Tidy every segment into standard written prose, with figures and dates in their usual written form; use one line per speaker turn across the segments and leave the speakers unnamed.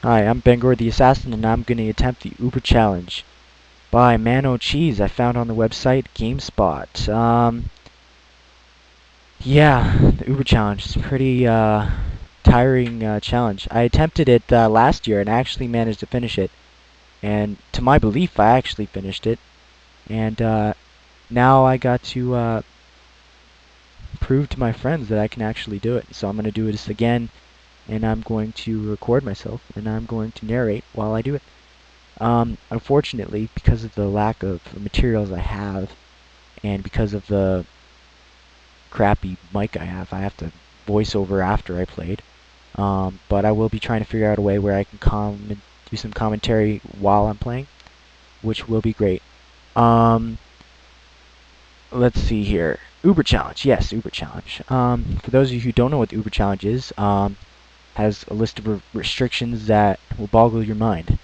Hi, I'm Biggoron the Assassin, and I'm going to attempt the Uber Challenge by Mano Cheese I found on the website GameSpot. Yeah, the Uber Challenge is a pretty tiring challenge. I attempted it last year and actually managed to finish it. And to my belief, I actually finished it. And now I got to prove to my friends that I can actually do it. So I'm going to do this again, and I'm going to record myself, and I'm going to narrate while I do it. Unfortunately, because of the lack of materials I have, and because of the crappy mic I have to voice over after I played. But I will be trying to figure out a way where I can do some commentary while I'm playing, which will be great. Let's see here. Uber Challenge. Yes, Uber Challenge. For those of you who don't know what the Uber Challenge is, has a list of restrictions that will boggle your mind.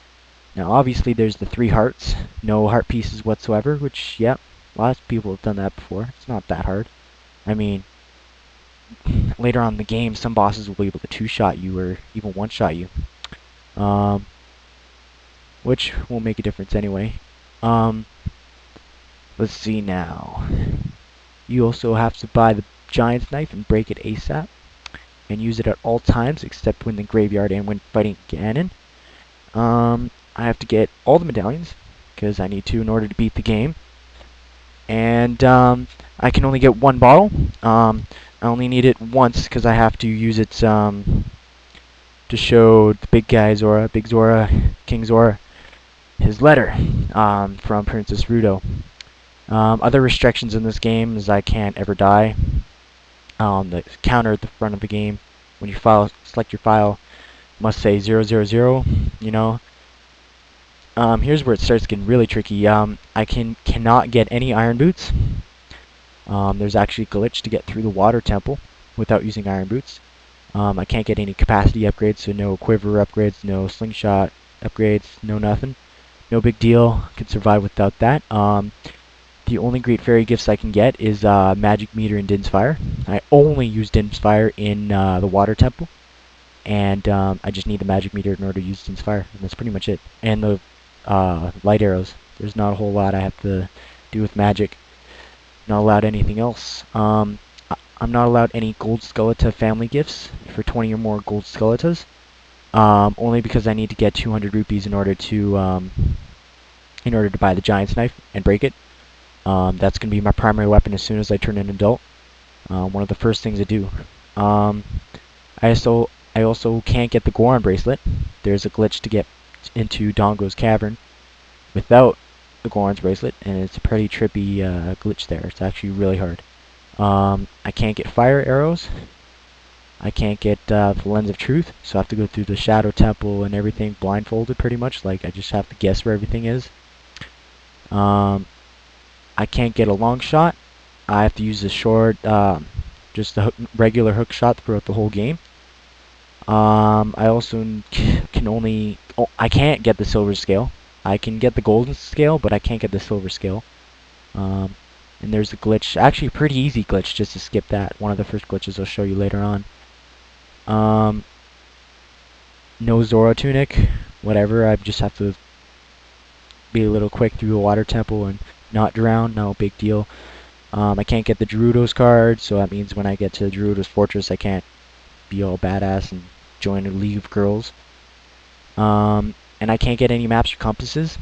Now, obviously, there's the 3 hearts, no heart pieces whatsoever, which, yep, lots of people have done that before. It's not that hard. I mean, later on in the game, some bosses will be able to 2-shot you or even 1-shot you, which won't make a difference anyway. Let's see now. You also have to buy the giant's knife and break it ASAP, and use it at all times except when in the graveyard and when fighting Ganon. I have to get all the medallions, because I need to in order to beat the game. And I can only get 1 bottle. I only need it once, because I have to use it to show the big guy Zora, Big Zora, King Zora, his letter from Princess Gerudo. Other restrictions in this game is I can't ever die. The counter at the front of the game, when you select your file, must say 000, you know. Here's where it starts getting really tricky. I cannot get any iron boots. There's actually a glitch to get through the water temple without using iron boots. I can't get any capacity upgrades, so no quiver upgrades, no slingshot upgrades, no nothing. No big deal, can survive without that. The only great fairy gifts I can get is Magic Meter and Din's Fire. I only use Din's Fire in the water temple, and I just need the Magic Meter in order to use Din's Fire, and that's pretty much it. And the light arrows. There's not a whole lot I have to do with magic. Not allowed anything else. I'm not allowed any Gold Skulltula family gifts for 20 or more Gold Skulltulas. Only because I need to get 200 rupees in order to buy the giant's knife and break it. That's going to be my primary weapon as soon as I turn an adult. One of the first things I do. I also can't get the Goron Bracelet. There's a glitch to get into Dongo's Cavern without the Goron's Bracelet, and it's a pretty trippy glitch there. It's actually really hard. I can't get fire arrows. I can't get the Lens of Truth, so I have to go through the Shadow Temple and everything blindfolded pretty much. Like, I just have to guess where everything is. I can't get a long shot. I have to use a short, just a regular hook shot throughout the whole game. I also can only... Oh, I can't get the silver scale. I can get the golden scale, but I can't get the silver scale. And there's a glitch, actually a pretty easy glitch, just to skip that. One of the first glitches I'll show you later on. No Zora Tunic, whatever. I just have to be a little quick through the water temple and not drown, no big deal. I can't get the Gerudo's card, so that means when I get to Gerudo's fortress I can't be all badass and join a league of girls. And I can't get any maps or compasses.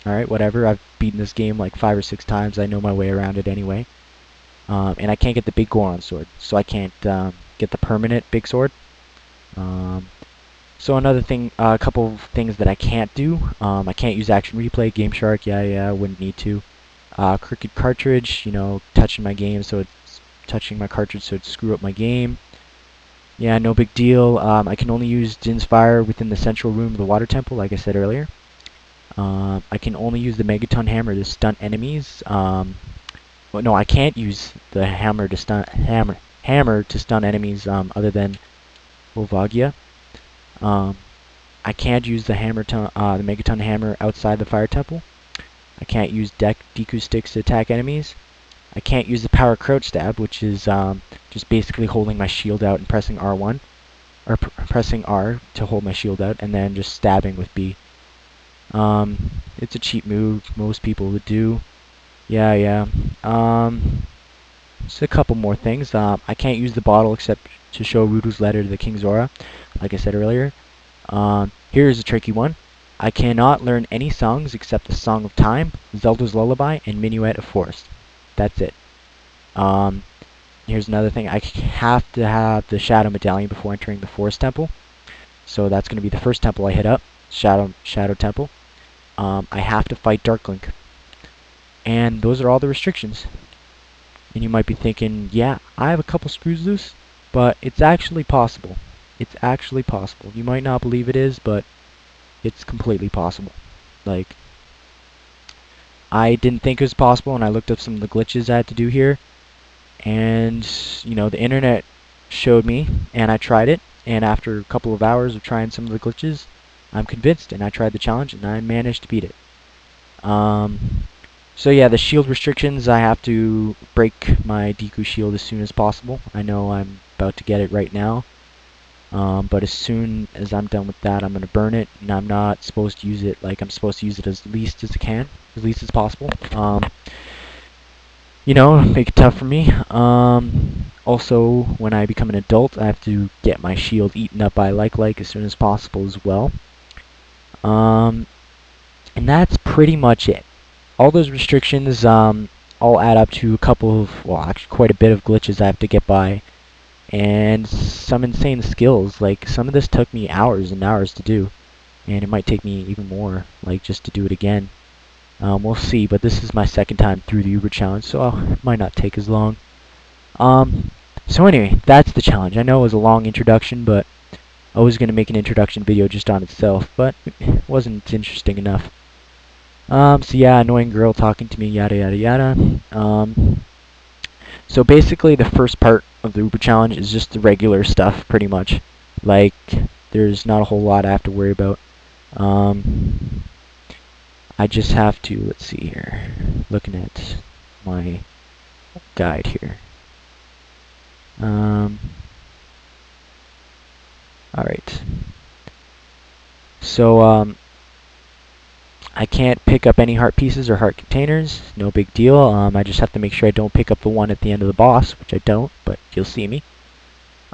Alright, whatever. I've beaten this game like 5 or 6 times. I know my way around it anyway. And I can't get the big Goron sword, so I can't get the permanent big sword. So another thing, a couple of things that I can't do. I can't use action replay, Gameshark, yeah, I wouldn't need to. Crooked cartridge, you know, touching my game, so it's touching my cartridge, so it'd screw up my game. Yeah, no big deal. I can only use Din's Fire within the central room of the water temple, like I said earlier. I can only use the Megaton Hammer to stun enemies. Well, no, I can't use the hammer to stun enemies other than Volvagia. I can't use the Megaton Hammer outside the Fire Temple. I can't use Deku Sticks to attack enemies. I can't use the Power Crouch Stab, which is just basically holding my shield out and pressing R1. or pressing R to hold my shield out, and then just stabbing with B. It's a cheap move, most people would do. Yeah. Just a couple more things. I can't use the bottle except to show Rudo's letter to the King Zora, like I said earlier. Here's a tricky one. I cannot learn any songs except the Song of Time, Zelda's Lullaby, and Minuet of Forest. That's it. Here's another thing. I have to have the Shadow Medallion before entering the Forest Temple. So that's going to be the first temple I hit up, Shadow Temple. I have to fight Dark Link. And those are all the restrictions. And you might be thinking, yeah, I have a couple screws loose, but it's actually possible. It's actually possible. You might not believe it is, but it's completely possible. Like, I didn't think it was possible, and I looked up some of the glitches I had to do here. And, you know, the internet showed me, and I tried it. And after a couple of hours of trying some of the glitches, I'm convinced, and I tried the challenge, and I managed to beat it. So yeah, the shield restrictions, I have to break my Deku shield as soon as possible. I know I'm about to get it right now. But as soon as I'm done with that, I'm going to burn it, and I'm not supposed to use it, like, I'm supposed to use it as least as I can, as least as possible. You know, make it tough for me. Also, when I become an adult, I have to get my shield eaten up by like as soon as possible as well. And that's pretty much it. All those restrictions all add up to a couple of, well, actually quite a bit of glitches I have to get by. And some insane skills. Like, some of this took me hours and hours to do. And it might take me even more, like, just to do it again. We'll see, but this is my second time through the Uber challenge, so it might not take as long. So anyway, that's the challenge. I know it was a long introduction, but I was going to make an introduction video just on itself, but it wasn't interesting enough. So yeah, annoying girl talking to me, yada yada yada. So basically the first part of the Uber challenge is just the regular stuff, pretty much. Like, there's not a whole lot I have to worry about. I just have to, let's see here, looking at my guide here. Alright. So, I can't pick up any heart pieces or heart containers, no big deal. I just have to make sure I don't pick up the one at the end of the boss, which I don't, but you'll see me.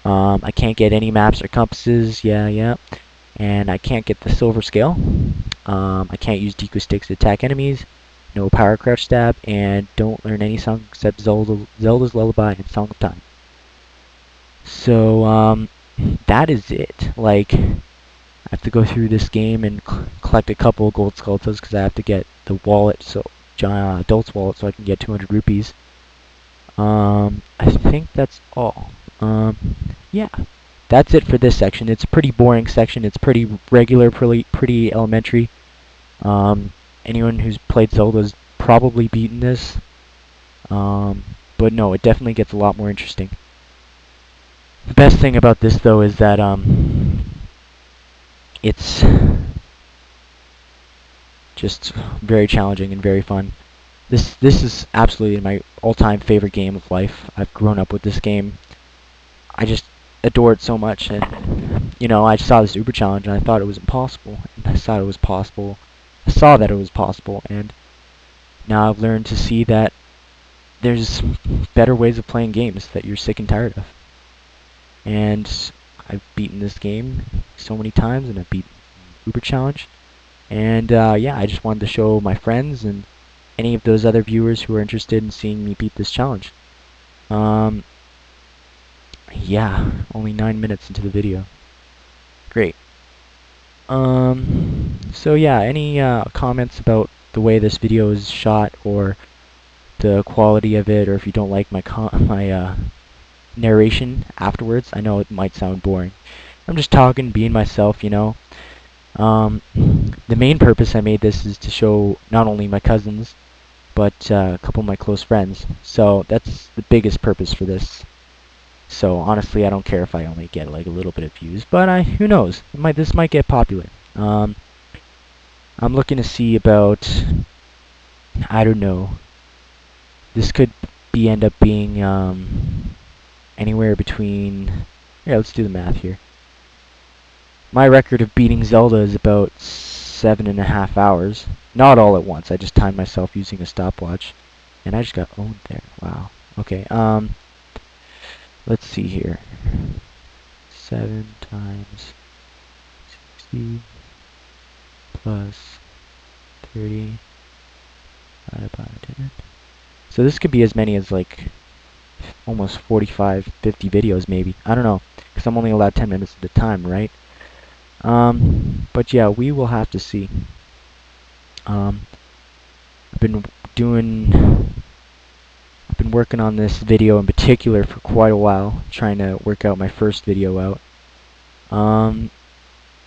I can't get any maps or compasses, yeah. And I can't get the silver scale. I can't use Deku sticks to attack enemies, no power crouch stab, and don't learn any song except Zelda's Lullaby and Song of Time. So, that is it. Like, I have to go through this game and collect a couple of Gold Skulltulas because I have to get the wallet, so adult's wallet, so I can get 200 rupees. I think that's all. Yeah, that's it for this section. It's a pretty boring section. It's pretty regular, pretty elementary. Anyone who's played Zelda's probably beaten this. But no, it definitely gets a lot more interesting. The best thing about this, though, is that it's just very challenging and very fun. This is absolutely my all-time favorite game of life. I've grown up with this game. I just adore it so much, and you know, I saw this Uber challenge and I thought it was impossible, and I saw it was possible. I saw that it was possible, and now I've learned to see that there's better ways of playing games that you're sick and tired of. And I've beaten this game so many times, and I've beaten Uber challenge. And yeah, I just wanted to show my friends and any of those other viewers who are interested in seeing me beat this challenge. Yeah, only 9 minutes into the video. Great. So yeah, any comments about the way this video is shot, or the quality of it, or if you don't like my narration afterwards? I know it might sound boring. I'm just talking, being myself, you know. The main purpose I made this is to show not only my cousins, but a couple of my close friends. So that's the biggest purpose for this. So honestly, I don't care if I only get like a little bit of views, but who knows? This might get popular. I'm looking to see about, I don't know. This could end up being anywhere between. Yeah, let's do the math here. My record of beating Zelda is about 7.5 hours. Not all at once. I just timed myself using a stopwatch. And I just got owned there. Wow. Okay, let's see here. 7 times 60 plus 30 divided by 10. So this could be as many as like almost 45, 50 videos maybe. I don't know, because I'm only allowed 10 minutes at a time, right? But yeah, we will have to see. I've been working on this video in particular for quite a while, trying to work out my first video out.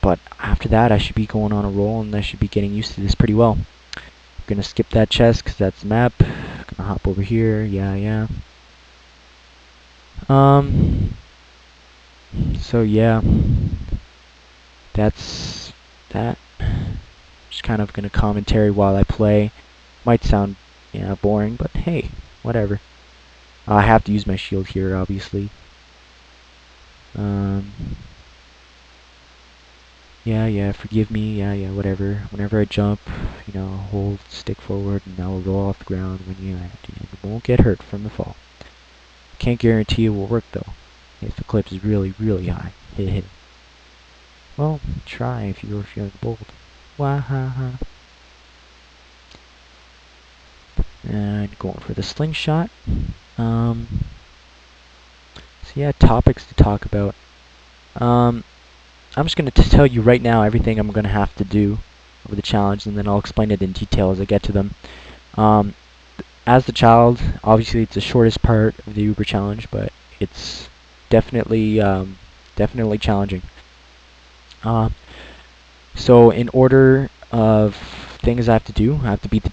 But after that, I should be going on a roll, and I should be getting used to this pretty well. I'm gonna skip that chest because that's the map. Gonna hop over here. Yeah. So yeah, that's that. Just kind of gonna commentary while I play. Might sound, boring, but hey, whatever. I have to use my shield here, obviously. Yeah, forgive me, yeah, whatever. Whenever I jump, hold stick forward and I'll roll off the ground when you land. You won't get hurt from the fall. Can't guarantee it will work though, if the clip is really, really high. Well, try if you're feeling bold. Wahaha. And going for the slingshot. So yeah, topics to talk about. I'm just going to tell you right now everything I'm going to have to do over the challenge, and then I'll explain it in detail as I get to them. As the child, obviously it's the shortest part of the Uber challenge, but it's definitely challenging. So in order of things I have to do, I have to beat the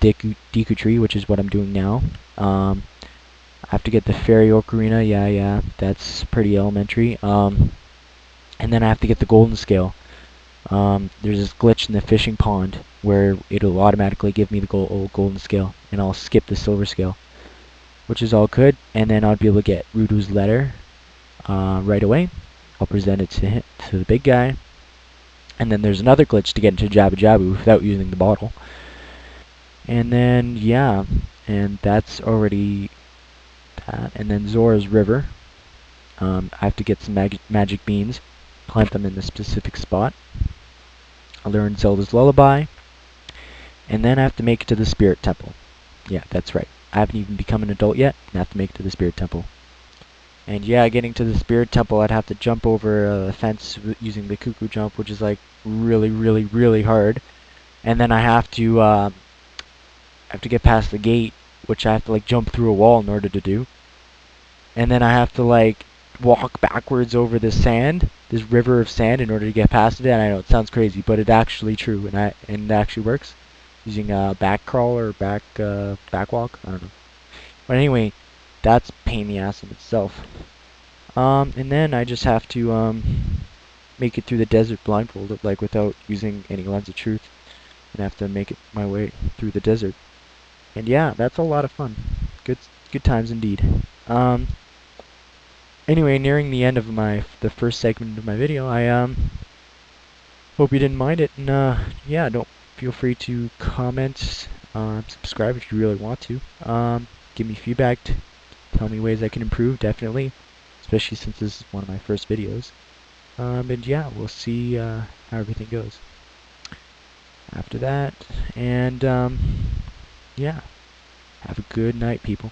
Deku Tree, which is what I'm doing now. I have to get the Fairy Ocarina, yeah, that's pretty elementary. And then I have to get the golden scale. There's this glitch in the fishing pond where it'll automatically give me the golden scale, and I'll skip the silver scale, which is all good. And then I'll be able to get Gerudo's letter right away. I'll present it to the big guy. And then there's another glitch to get into Jabba Jabu without using the bottle. And then, yeah, and that's already that. And then Zora's River. I have to get some magic beans, plant them in the specific spot. I learned Zelda's Lullaby. And then I have to make it to the Spirit Temple. Yeah, that's right. I haven't even become an adult yet, and I have to make it to the Spirit Temple. And yeah, getting to the Spirit Temple, I'd have to jump over a fence using the cuckoo jump, which is like really, really, really hard. And then I have to get past the gate, which I have to like jump through a wall in order to do. And then I have to like walk backwards over the sand, this river of sand, in order to get past it. And I know it sounds crazy, but it's actually true, and it actually works using a back crawl or back walk. I don't know. But anyway, that's a pain in the ass in itself. And then I just have to make it through the desert blindfolded, like without using any lens of truth, and have to make it my way through the desert. And yeah, that's a lot of fun. Good times indeed. Anyway, nearing the end of the first segment of my video, I hope you didn't mind it, and yeah, don't feel free to comment, subscribe if you really want to. Give me feedback, tell me ways I can improve, definitely, especially since this is one of my first videos. And yeah, we'll see how everything goes after that. And yeah, have a good night, people.